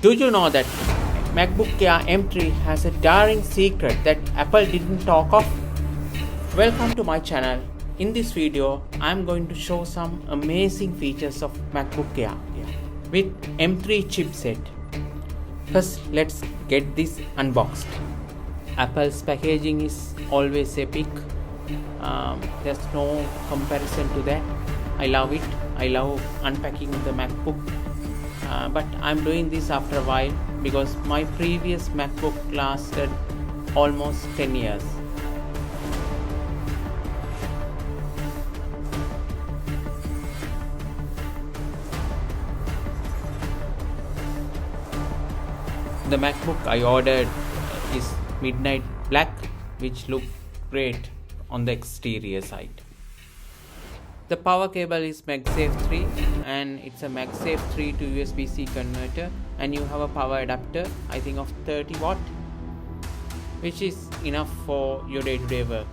Do you know that MacBook Air M3 has a daring secret that Apple didn't talk of? Welcome to my channel. In this video, I'm going to show some amazing features of MacBook Air with M3 chipset. First, let's get this unboxed. Apple's packaging is always epic. There's no comparison to that. I love it. I love unpacking the MacBook. But I'm doing this after a while because my previous MacBook lasted almost 10 years. The MacBook I ordered is midnight black, which looked great on the exterior side. The power cable is MagSafe 3 and it's a MagSafe 3 to USB-C converter, and you have a power adapter, I think of 30 watt, which is enough for your day-to-day work.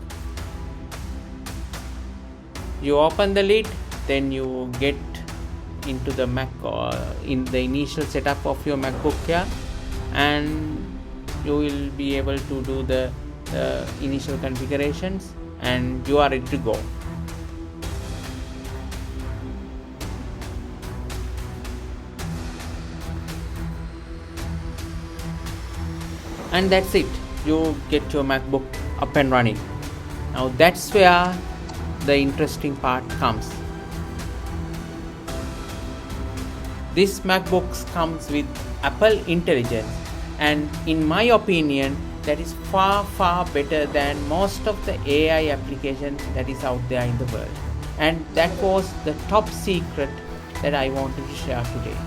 You open the lid, then you get into the Mac or in the initial setup of your MacBook Air, and you will be able to do the initial configurations and you are ready to go. And that's it, you get your MacBook up and running. Now that's where the interesting part comes. This MacBook comes with Apple Intelligence, and in my opinion that is far better than most of the AI applications that is out there in the world, and that was the top secret that I wanted to share today.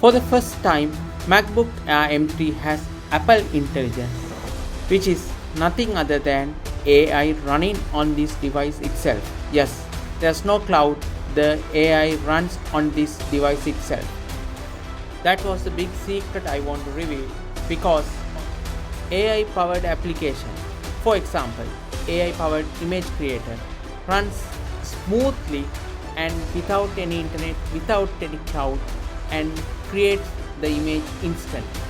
For the first time, MacBook Air M3 has Apple Intelligence, which is nothing other than AI running on this device itself. Yes, there's no cloud, the AI runs on this device itself. That was the big secret I want to reveal, because AI powered application, for example, AI powered image creator, runs smoothly and without any internet, without any cloud, and creates the image instantly.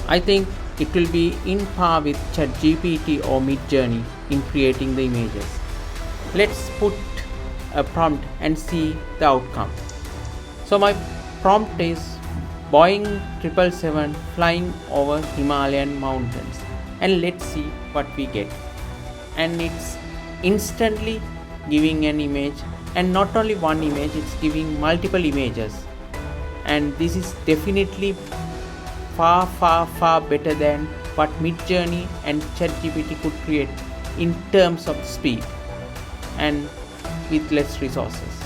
I think it will be in par with ChatGPT or Midjourney in creating the images. Let's put a prompt and see the outcome. So my prompt is Boeing 777 flying over Himalayan mountains, and let's see what we get. And it's instantly giving an image, and not only one image, it's giving multiple images. And this is definitely far better than what Midjourney and ChatGPT could create in terms of speed and with less resources.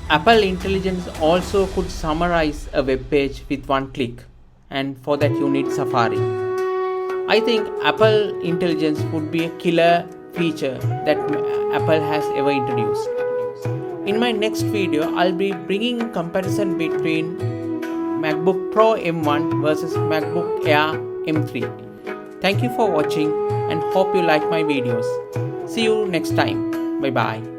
Apple Intelligence also could summarize a web page with one click, and for that you need Safari. I think Apple Intelligence would be a killer feature that Apple has ever introduced. In my next video, I'll be bringing a comparison between MacBook Pro M1 versus MacBook Air M3. Thank you for watching and hope you like my videos. See you next time. Bye bye.